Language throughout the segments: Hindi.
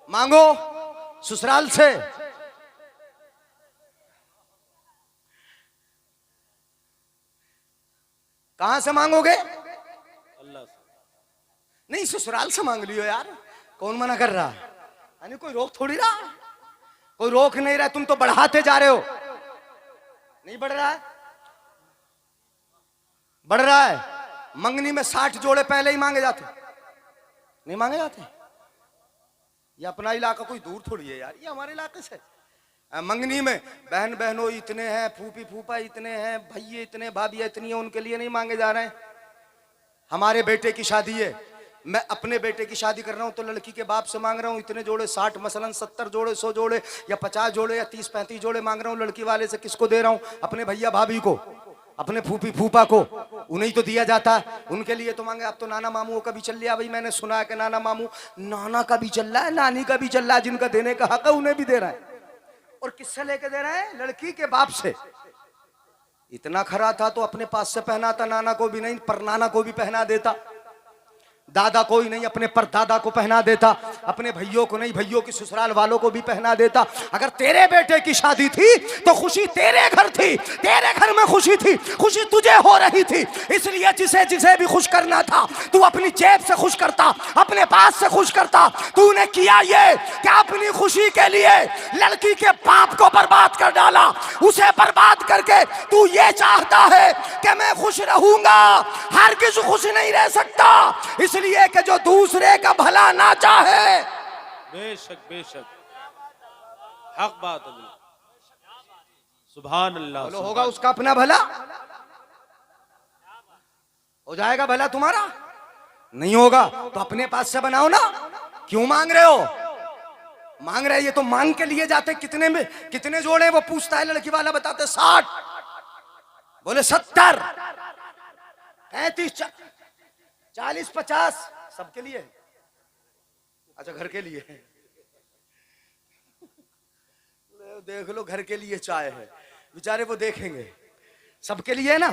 मांगो ससुराल से। कहां से मांगोगे? अल्लाह से। नहीं, ससुराल से मांग लियो यार, कौन मना कर रहा है? यानी कोई रोक थोड़ी रहा है, कोई रोक नहीं रहा। तुम तो बढ़ाते जा रहे हो। नहीं बढ़ रहा है? बढ़ रहा है। मंगनी में 60 जोड़े पहले ही मांगे जाते, नहीं मांगे जाते? ये अपना इलाका कोई दूर थोड़ी है यार, ये हमारे इलाके से। मंगनी में बहन बहनों इतने हैं, फूफी फूफा इतने हैं, भैये इतने, भाभी इतनी है, उनके लिए नहीं मांगे जा रहे हैं। हमारे बेटे की शादी है, मैं अपने बेटे की शादी कर रहा हूं तो लड़की के बाप से मांग रहा हूं इतने जोड़े, 60 मसलन 70 जोड़े, 100 जोड़े या 50 जोड़े या 30-35 जोड़े मांग रहा हूं लड़की वाले से। किसको दे रहा हूं? अपने भैया भाभी को, अपने फूफी फूफा को, उन्हें तो दिया जाता है, उनके लिए तो मांगे। अब तो नाना मामू का भी चल लिया भाई, मैंने सुना है कि नाना मामू, नाना का भी चल रहा है, नानी का भी चल रहा है, जिनका देने का हक है उन्हें भी दे रहा है। और किससे लेके दे रहा है? लड़की के बाप से। इतना खरा था तो अपने पास से पहनाता, नाना को भी नहीं, पर नाना को भी पहना देता, दादा को ही नहीं अपने परदादा को पहना देता, अपने भैयों को नहीं भैयों की ससुराल वालों को भी पहना देता। अगर तेरे बेटे की शादी थी तो खुशी तेरे घर थी, तेरे घर में खुशी थी, खुशी तुझे हो रही थी। इसलिए जिसे जिसे भी खुश करना था तू अपनी जेब से खुश करता, अपने पास से खुश करता। तूने किया ये कि अपनी खुशी के लिए लड़की के बाप को बर्बाद कर डाला। उसे बर्बाद करके तू ये चाहता है कि मैं खुश रहूंगा, हर किसी खुश नहीं रह सकता, इसलिए कि जो दूसरे का भला ना चाहे। बेशक बेशक, हक बात है। सुभान अल्लाह। बोलो, होगा उसका अपना भला? हो जाएगा भला तुम्हारा? नहीं होगा तो अपने पास से बनाओ ना। क्यों मांग रहे हो? मांग रहे ये तो मांग के लिए जाते। कितने में कितने जोड़े? वो पूछता है लड़की वाला, बताते 60, बोले 70, 35, 40, 50, सबके लिए। अच्छा, घर के लिए देख लो, घर के लिए चाय है, बेचारे वो देखेंगे। सबके लिए है ना,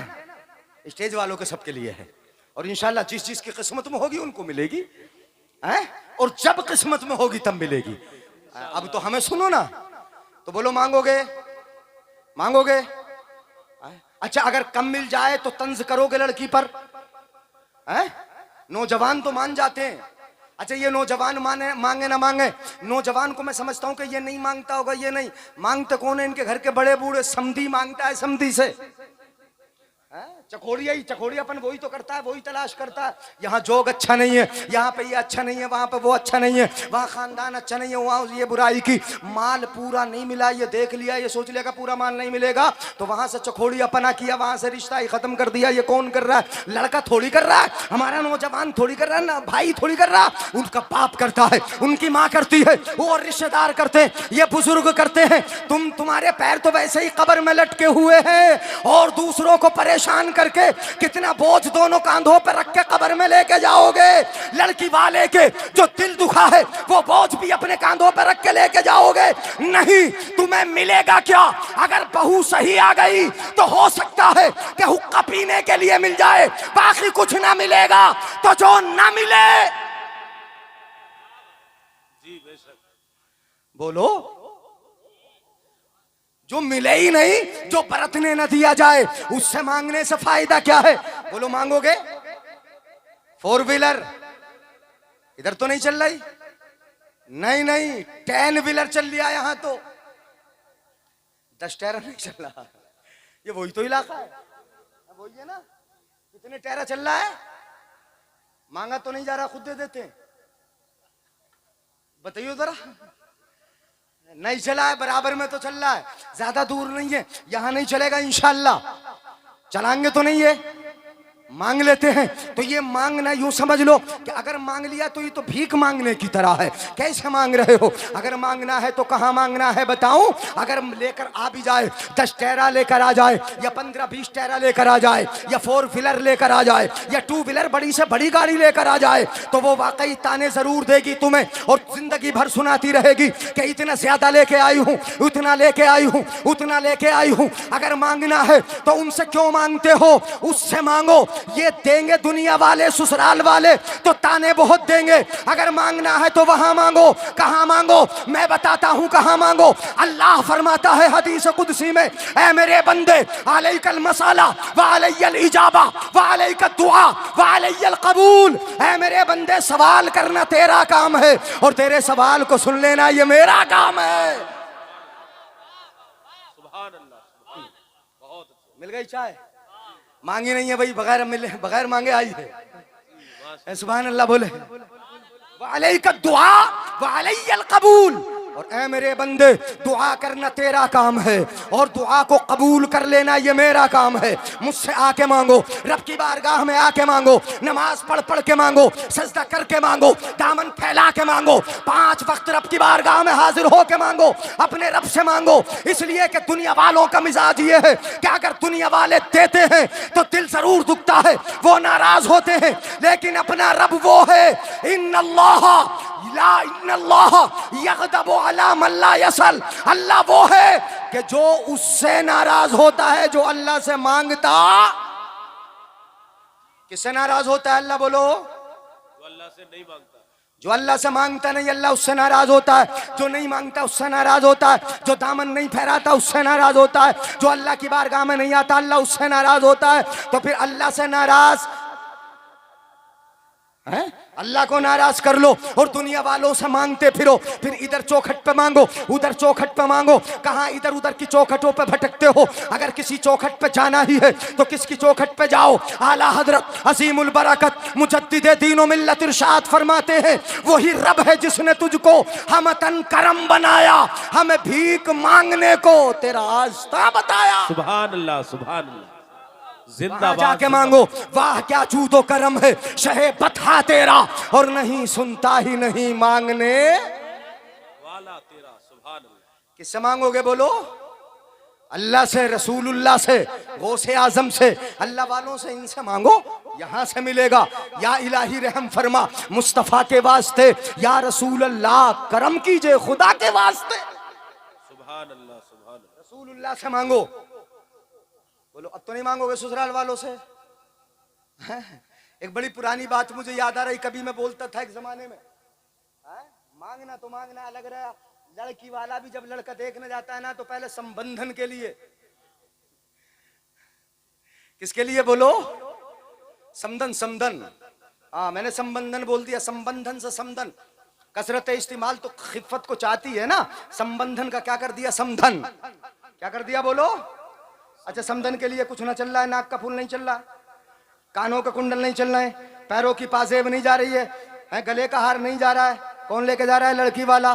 स्टेज वालों के सबके लिए है। और इंशाल्लाह जिस जिस की किस्मत में होगी उनको मिलेगी है, और जब किस्मत में होगी तब मिलेगी। अब तो हमें सुनो ना, तो बोलो मांगोगे? मांगोगे? अच्छा, अगर कम मिल जाए तो तंज करोगे लड़की पर? है? नौजवान तो मान जाते हैं। अच्छा, ये नौजवान मांगे ना मांगे, नौजवान को मैं समझता हूं कि ये नहीं मांगता होगा। ये नहीं मांगते कौन है? इनके घर के बड़े बूढ़े। समधी मांगता है, समधी से। चकोड़िया ही, चकोड़ियापन वही तो करता है, वही तलाश करता है। यहाँ जोग अच्छा नहीं है, यहाँ पे ये अच्छा नहीं है, वहां पे वो अच्छा नहीं है, वहाँ खानदान अच्छा नहीं है, वहाँ ये बुराई की। माल पूरा नहीं मिला, ये देख लिया, ये सोच लिया पूरा माल नहीं मिलेगा, तो वहां से चकोड़ियापना किया, वहां से रिश्ता ही खत्म कर दिया। ये कौन कर रहा है? लड़का थोड़ी कर रहा है, हमारा नौजवान थोड़ी कर रहा है ना, भाई थोड़ी कर रहा, उनका बाप करता है, उनकी माँ करती है, वो रिश्तेदार करते हैं, ये बुजुर्ग करते हैं। तुम्हारे पैर तो वैसे ही कब्र में लटके हुए हैं, और दूसरों को परेशान करके कितना बोझ दोनों कांधों पर रख के कब्र में लेके जाओगे। लड़की वाले के जो दिल दुखा है वो बोझ भी अपने कांधों पर रख के लेके जाओगे। नहीं, तुम्हें मिलेगा क्या? अगर बहू सही आ गई तो हो सकता है कि हुक्का पीने के लिए मिल जाए, बाकी कुछ ना मिलेगा। तो जो ना मिले, जी बेशक, बोलो, जो मिले ही नहीं, जो बरतने न दिया जाए, उससे मांगने से फायदा क्या है? बोलो, मांगोगे? 4 व्हीलर इधर तो नहीं चल रही? नहीं नहीं, 10 व्हीलर चल लिया यहाँ तो, 10 टैरा नहीं चल रहा। ये वही तो इलाका है, वही है ना। कितने टैरा चल रहा है? मांगा तो नहीं जा रहा, खुद दे देते हैं। बताइए जरा। नहीं चला है, बराबर में तो चल रहा है, ज्यादा दूर नहीं है। यहां नहीं चलेगा इंशाल्लाह, चलाएंगे तो नहीं है, मांग लेते हैं। तो ये मांगना यूं समझ लो कि अगर मांग लिया तो ये तो भीख मांगने की तरह है। कैसे मांग रहे हो? अगर मांगना है तो कहाँ मांगना है बताऊं? अगर लेकर आ भी जाए, 10 टैरा लेकर आ जाए, या 15-20 टैरा लेकर आ जाए, या 4 व्हीलर लेकर आ जाए, या 2 व्हीलर बड़ी से बड़ी गाड़ी लेकर आ जाए, तो वो वाकई ताने जरूर देगी तुम्हें, और जिंदगी भर सुनाती रहेगी कि इतना ज्यादा लेके आई हूँ, उतना लेके आई हूँ, उतना लेके आई हूँ। अगर मांगना है तो उनसे क्यों मांगते हो? उससे मांगो ये देंगे दुनिया वाले ससुराल वाले तो ताने बहुत देंगे। अगर मांगना है तो वहां मांगो। कहां मांगो? मैं बताता हूं कहां मांगो। अल्लाह फरमाता है हदीस कुदसी में, ऐ मेरे बंदे अलैकल मसाला व अलैयल इजाबा व अलैका दुआ व अलैयल कबूल। ऐ मेरे बंदे सवाल करना तेरा काम है और तेरे सवाल को सुन लेना ये मेरा काम है। सुभान अल्लाह, सुभान, बहुत अच्छा। मिल गई चाय? मांगी नहीं है भाई, बगैर मिले बगैर मांगे आई है। सुभान अल्लाह बोले। वालैका दुआ वालैयल कबूल। और ऐ मेरे बंदे दुआ करना तेरा काम है और दुआ को कबूल कर लेना ये मेरा काम है। मुझसे आके मांगो, रब की बारगाह में आके मांगो, नमाज पढ़ पढ़ के मांगो, सजदा करके मांगो, दामन फैला के मांगो, 5 वक्त रब की बारगाह में हाजिर हो के मांगो, अपने रब से मांगो। इसलिए कि दुनिया वालों का मिजाज ये है कि अगर दुनिया वाले देते हैं तो दिल जरूर दुखता है, वो नाराज होते हैं, लेकिन अपना रब वो है इन्नल्लाह यग़दबु अला मन ला यसल। अल्लाह वो है कि जो उससे नाराज होता है जो अल्लाह से मांगता। किससे नाराज होता है अल्लाह बोलो? जो अल्लाह से नहीं मांगता। जो अल्लाह से मांगता नहीं अल्लाह उससे नाराज होता है। जो नहीं मांगता उससे नाराज होता है। जो दामन नहीं फहराता उससे नाराज होता है। जो अल्लाह की बारगाह में नहीं आता अल्लाह उससे नाराज होता है। तो फिर अल्लाह से नाराज है, अल्लाह को नाराज कर लो और दुनिया वालों से मांगते फिरो। फिर इधर चौखट पे मांगो, उधर चौखट पे मांगो। कहां इधर उधर की चौखटों पे भटकते हो? अगर किसी चौखट पे जाना ही है तो किसकी चौखट पे जाओ? आला हजरत अजीमुल बरकत मुजद्दिदे दीनो मिल्लत इरशाद फरमाते हैं, वही रब है जिसने तुझको हमतन करम बनाया, हमें भीख मांगने को तेरा रास्ता बताया। सुभान अल्लाह, सुभान अल्लाह, जिंदाबाद। जाके मांगो, वाह क्या जूदो करम है शहे बता तेरा, और नहीं सुनता ही नहीं मांगने वाला तेरा। सुभान अल्लाह। किससे मांगोगे बोलो? अल्लाह से, रसूलुल्लाह से, गौसे आजम से। अल्लाह वालों से इनसे मांगो, यहां से मिलेगा। या इलाही रहम फरमा मुस्तफा के वास्ते, या रसूल अल्लाह करम कीजिए खुदा के वास्ते। सुभान अल्लाह, सुभान अल्लाह। रसूलुल्लाह से मांगो। बोलो अब तो नहीं मांगोगे ससुराल वालों से? एक बड़ी पुरानी बात मुझे याद आ रही, कभी मैं बोलता था एक जमाने में, मांगना तो मांगना अलग रहा, लड़की वाला भी जब लड़का देखने जाता है ना तो पहले संबंधन के लिए। किसके लिए बोलो? समधन, समधन। हाँ मैंने संबंधन बोल दिया, संबंधन से समधन। कसरत इस्तेमाल तो खिफत को चाहती है ना, संबंधन का क्या कर दिया? समधन। क्या कर दिया बोलो? अच्छा समधन के लिए कुछ ना चल रहा है, नाक का फूल नहीं चल रहा, कानों का कुंडल नहीं चल रहा है, पैरों की पाजेब नहीं जा रही है, गले का हार नहीं जा रहा है। कौन लेके जा रहा है? लड़की वाला।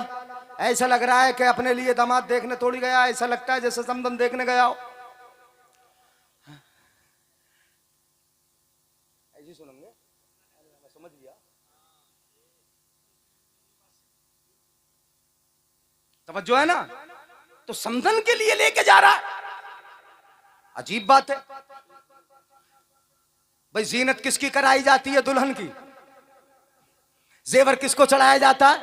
ऐसा लग रहा है कि अपने लिए दामाद देखने थोड़ी गया, ऐसा लगता है जैसे समधन देखने गया हो। ऐसी सुनेंगे, मैं समझ गया। तवज्जो है ना? तो समधन के लिए लेके जा रहा है, अजीब बात है भाई। जीनत किसकी कराई जाती है? दुल्हन की। जेवर किसको चढ़ाया जाता है?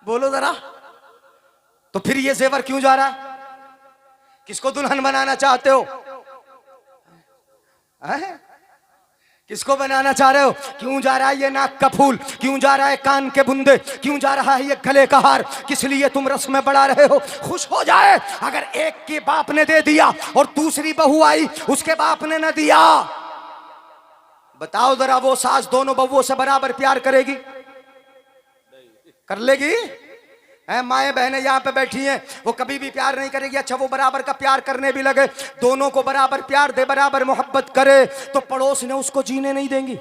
बोलो जरा। तो फिर ये जेवर क्यों जा रहा है? किसको दुल्हन बनाना चाहते हो? किसको बनाना चाह रहे हो? क्यों जा रहा है ये नाक का फूल? क्यों जा रहा है कान के बुंदे? क्यों जा रहा है ये गले का हार? किस लिए तुम रस्म में बढ़ा रहे हो? खुश हो जाए अगर एक के बाप ने दे दिया और दूसरी बहू आई उसके बाप ने न दिया। बताओ जरा, वो सास दोनों बहुओं से बराबर प्यार करेगी? कर लेगी? माएँ बहनें यहाँ पे बैठी हैं, वो कभी भी प्यार नहीं करेगी। अच्छा वो बराबर का प्यार करने भी लगे, दोनों को बराबर प्यार दे, बराबर मोहब्बत करे, तो पड़ोस ने उसको जीने नहीं देंगी।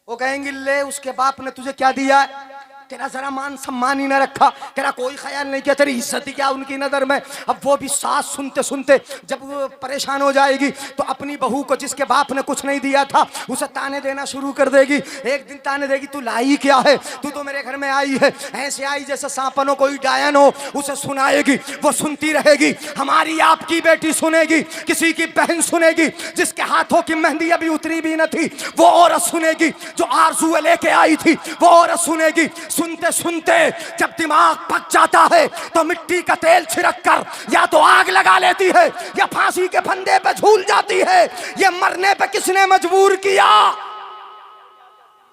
वो कहेंगी ले उसके बाप ने तुझे क्या दिया है? तेरा जरा मान सम्मान ही ना रखा, तेरा कोई ख्याल नहीं किया, तेरी इज्जत ही क्या उनकी नजर में। अब वो भी सास सुनते सुनते जब वो परेशान हो जाएगी तो अपनी बहू को जिसके बाप ने कुछ नहीं दिया था उसे ताने देना शुरू कर देगी। एक दिन ताने देगी, तू लाई क्या है, तू तो जो मेरे घर में आई है ऐसे आई जैसे सांपनों कोई डायन हो, उसे सुनाएगी, वो सुनती रहेगी। हमारी आपकी बेटी सुनेगी, किसी की बहन सुनेगी, जिसके हाथों की मेहंदी अभी उतरी भी न थी वो औरत सुनेगी, जो आरज़ू लेके आई थी वो औरत सुनेगी। सुनते सुनते जब दिमाग पक जाता है तो मिट्टी का तेल छिड़क कर या तो आग लगा लेती है या फांसी के फंदे पे झूल जाती है। ये मरने पे किसने मजबूर किया?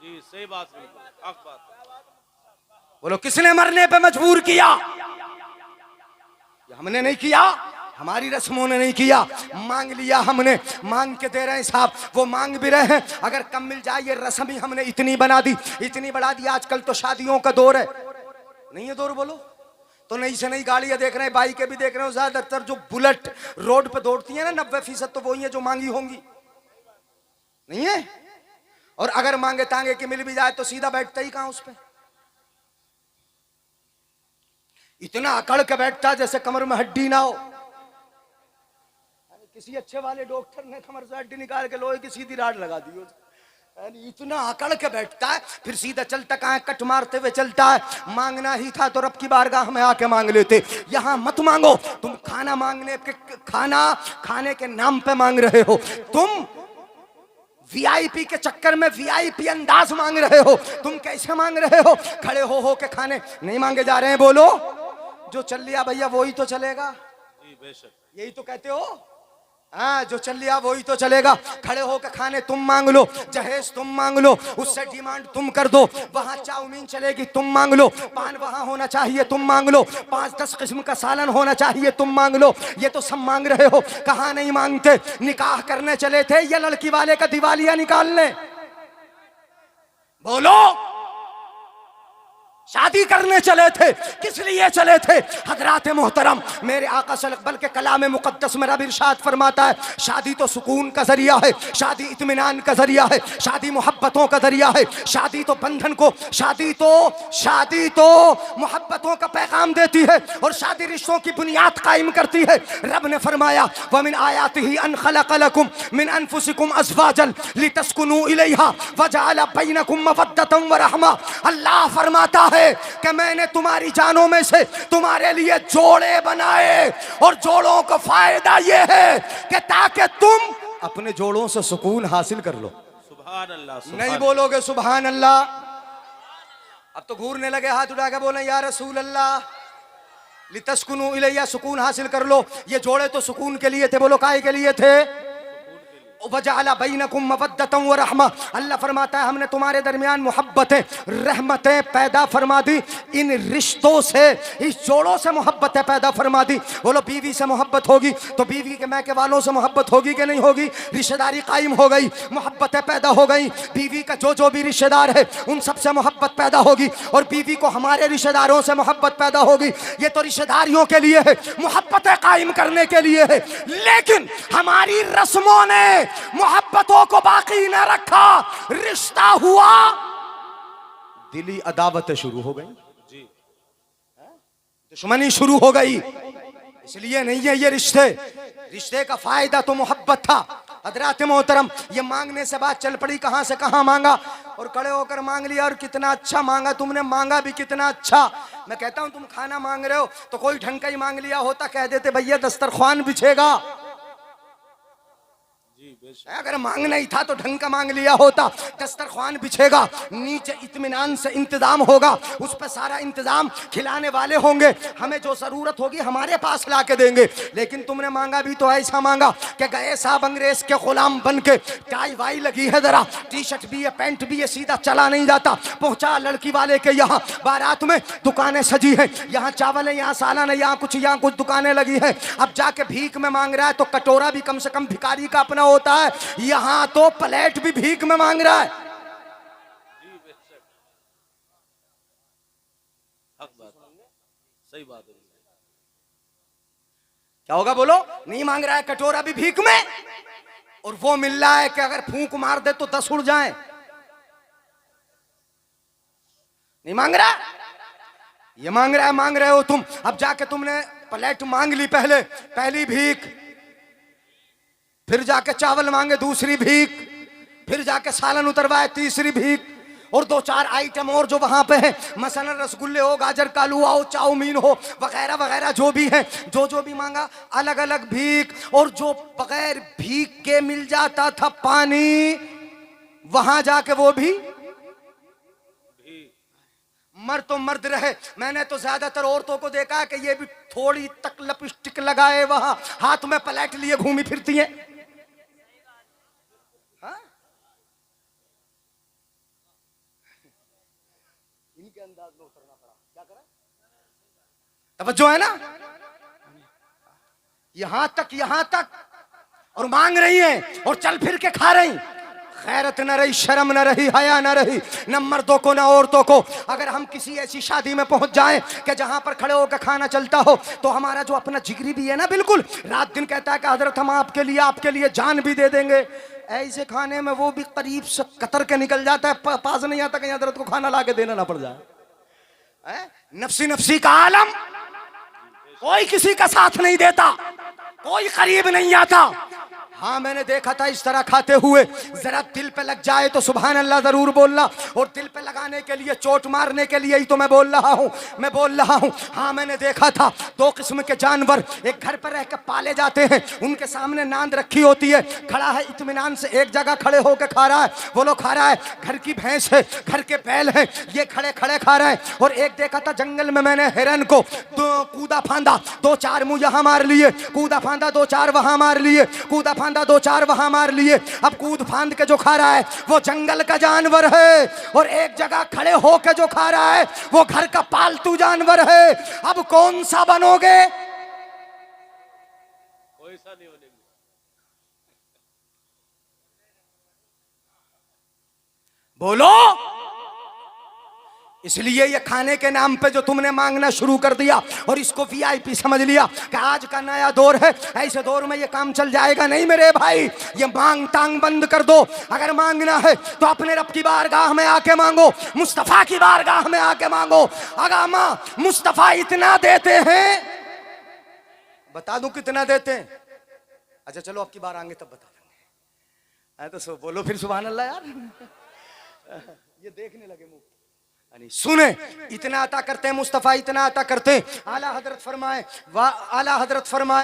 जी सही बात, बिल्कुल हक बात। बोलो किसने मरने पे मजबूर किया? हमने नहीं किया, हमारी रस्मों ने नहीं किया। मांग लिया हमने, मांग के दे रहे हैं साहब, वो मांग भी रहे हैं। अगर कम मिल जाए, ये रस्म ही हमने इतनी बना दी, इतनी बढ़ा दी। आजकल तो शादियों का दौर है, नहीं है दौर? बोलो तो नई से नई गाड़ियां देख रहे हैं, बाइकें भी देख रहे हो। ज्यादातर जो बुलेट रोड पे दौड़ती है ना, 90% तो वही है जो मांगी होंगी, नहीं है? और अगर मांगे तांगे की मिल भी जाए तो सीधा बैठता ही कहां उस पे? इतना अकड़ के बैठता जैसे कमर में हड्डी ना हो। किसी अच्छे वाले डॉक्टर ने कमर से हड्डी निकाल के लोहे की सीधी राड लगा दी। इतना अकड़ के बैठता है, फिर सीधा चलता कहाँ है, कट मारते हुए चलता है। मांगना ही था तो रब की बारगाह में आके मांग लेते। यहाँ मत मांगो, तुम खाना मांगने के, खाना खाने के नाम पे मांग रहे हो। तुम वीआईपी के चक्कर में वीआईपी अंदाज मांग रहे हो। तुम कैसे मांग रहे हो? खड़े हो के खाने नहीं मांगे जा रहे हैं। बोलो जो चल लिया भैया वही तो चलेगा, बेशक यही तो कहते हो। हाँ, जो चल लिया वही तो चलेगा। खड़े होकर खाने तुम मांग लो, जहेज तुम मांग लो, उससे डिमांड तुम कर दो। वहां चाउमीन चलेगी तुम मांग लो, पान वहां होना चाहिए तुम मांग लो, 5-10 किस्म का सालन होना चाहिए तुम मांग लो। ये तो सब मांग रहे हो, कहाँ नहीं मांगते? निकाह करने चले थे या लड़की वाले का दिवालिया निकालने? बोलो शादी करने चले थे, किस लिए चले थे? हजरात मोहतरम, मेरे आका सल्लल्लाहु बल्कि कलाम मुकद्दस में रब इरशाद फरमाता है, शादी तो सुकून का जरिया है, शादी इत्मीनान का जरिया है, शादी मोहब्बतों का जरिया है, शादी तो बंधन को, शादी तो मोहब्बतों का पैगाम देती है और शादी रिश्तों की बुनियाद कायम करती है। रब ने फरमाया, वमिन आयातिही अन खलक़ लकुम मिन अनफुसिकुम अज़वाजन लितस्कुनू इलैहा वजअल बैनकुम मवद्दतन व रहमा। अल्लाह फरमाता है कि मैंने तुम्हारी जानों में से तुम्हारे लिए जोड़े बनाए और जोड़ों का फायदा यह है कि ताकि तुम अपने जोड़ों से सुकून हासिल कर लो। सुभान अल्लाह। नहीं बोलोगे सुभान अल्लाह? अब तो घूरने लगे, हाथ उठा के बोले या रसूल अल्लाह, लितस्कुनू इलैया, सुकून हासिल कर लो। ये जोड़े तो सुकून के लिए थे। बोलो काहे के लिए थे? वजअल बैनकुम मवद्दतन व रहमा। अल्लाह फरमाता है हमने तुम्हारे दरमियान मोहब्बतें, रहमतें पैदा फरमा दी। इन रिश्तों से, इस जोड़ों से मोहब्बतें पैदा फरमा दी। बोलो बीवी से मोहब्बत होगी तो बीवी के मैके वालों से मोहब्बत होगी कि नहीं होगी? रिश्तेदारी कायम हो गई, मोहब्बतें पैदा हो गई। बीवी का जो भी रिश्तेदार है उन सब से मोहब्बत पैदा होगी और बीवी को हमारे रिश्तेदारों से मोहब्बत पैदा होगी। ये तो रिश्तेदारियों के लिए है, मोहब्बतें कायम करने के लिए है। लेकिन हमारी रस्मों ने मोहब्बतों को बाकी न रखा, रिश्ता हुआ, दिली अदावतें शुरू हो गई जी, दुश्मनी शुरू हो गई। इसलिए नहीं है ये रिश्ते का फायदा तो मोहब्बत था। हजरात मोहतरम, ये मांगने से बात चल पड़ी, कहां से कहां मांगा और खड़े होकर मांग लिया। और कितना अच्छा मांगा तुमने, मांगा भी कितना अच्छा। मैं कहता हूं तुम खाना मांग रहे हो तो कोई ढंग का ही मांग लिया होता, कह देते भैया दस्तरख्वान बिछेगा। अगर मांगना ही था तो ढंग का मांग लिया होता, दस्तरख्वान बिछेगा, नीचे इत्मीनान से इंतजाम होगा, उस पर सारा इंतजाम, खिलाने वाले होंगे, हमें जो जरूरत होगी हमारे पास ला के देंगे। लेकिन तुमने मांगा भी तो ऐसा मांगा कि गए साहब अंग्रेज के गुलाम बन के, टाई वाई लगी है, जरा टी शर्ट भी है, पैंट भी है, सीधा चला नहीं जाता। पहुंचा लड़की वाले के यहाँ, बारात में दुकानें सजी है, यहाँ चावल है, यहाँ सालन है, यहाँ कुछ दुकानें लगी है। अब जाके भीख में मांग रहा है तो कटोरा भी कम से कम भिखारी का अपना होता है, यहां तो प्लेट भी भीख में मांग रहा है। हक बात, सही बात है। क्या होगा बोलो? नहीं मांग रहा है, कटोरा भी भीख में, और वो मिल रहा है कि अगर फूंक मार दे तो 10 उड़ जाए। नहीं मांग रहा, ये मांग रहा है, मांग रहे हो तुम। अब जाके तुमने प्लेट मांग ली, पहली भीख, फिर जाके चावल मांगे दूसरी भीख, फिर जाके सालन उतरवाए तीसरी भीख, और 2-4 आइटम और जो वहां पे है, मसलन रसगुल्ले हो, गाजर का हलवा हो, चाउमीन हो, वगैरह वगैरह जो भी है, जो भी मांगा, अलग अलग भीख। और जो बगैर भीख के मिल जाता था पानी, वहां जाके वो भी मर्द तो मर्द रहे। मैंने तो ज्यादातर औरतों को देखा है कि ये भी थोड़ी तक लिपस्टिक लगाए वहां हाथ में प्लेट लिए घूमी फिरती हैं। हाँ? इनके अंदाज में उतरना पड़ा, क्या करा? तवज्जो है ना? यहां तक और मांग रही है और चल फिर के खा रही। खैरत न रही, शर्म न रही, हया न रही, न मर्दों को न औरतों को। अगर हम किसी ऐसी शादी में पहुंच जाएं कि जहां पर खड़े होकर खाना चलता हो, तो हमारा जो अपना जिगरी भी है ना, बिल्कुल रात दिन कहता है कि हजरत हम आपके लिए जान भी दे देंगे। ऐसे खाने में वो भी करीब से कतर के निकल जाता है, पास नहीं आता कहीं हजरत को खाना ला के देना ना पड़ जाए। नफसी नफसी का आलम, कोई किसी का साथ नहीं देता, कोई करीब नहीं आता। हाँ, मैंने देखा था इस तरह खाते हुए। जरा दिल पे लग जाए तो सुभान अल्लाह जरूर बोलना, और दिल पे लगाने के लिए, चोट मारने के लिए ही तो मैं बोल रहा हूँ। हाँ, मैंने देखा था 2 किस्म के जानवर एक घर पर रहकर पाले जाते हैं। उनके सामने नांद रखी होती है, खड़ा है इत्मीनान से एक जगह खड़े होकर खा रहा है, वो लोग खा रहा है। घर की भैंस है, घर के बैल है, ये खड़े खड़े खा रहे हैं। और एक देखा था जंगल में मैंने हिरन को, कूदा फांदा, 2-4 मुंह यहाँ मार लिए, कूदा फांदा 2-4 वहां मार लिए, कूदा 2-4 वहां मार लिए। अब कूद फांद के जो खा रहा है वो जंगल का जानवर है, और एक जगह खड़े होके जो खा रहा है वो घर का पालतू जानवर है। अब कौन सा बनोगे? कोई सा नहीं बनेंगे। बोलो। इसलिए ये खाने के नाम पे जो तुमने मांगना शुरू कर दिया और इसको वीआईपी समझ लिया कि आज का नया दौर है, ऐसे दौर में ये काम चल जाएगा नहीं मेरे भाई। ये मांग टांग बंद कर दो। अगर मांगना है तो अपने रब की बारगाह में आके मांगो, मुस्तफा की बारगाह में आके मांगो। अगर मां मुस्तफा इतना देते हैं, बता दूं कितना देते हैं? अच्छा चलो अब की बार आएंगे तब बता देंगे। तो बोलो फिर सुभान अल्लाह यार। ये देखने लगे मुंह, सुने इतना अता करते हैं मुस्तफा, इतना अता करते हैं। आला हजरत फरमाए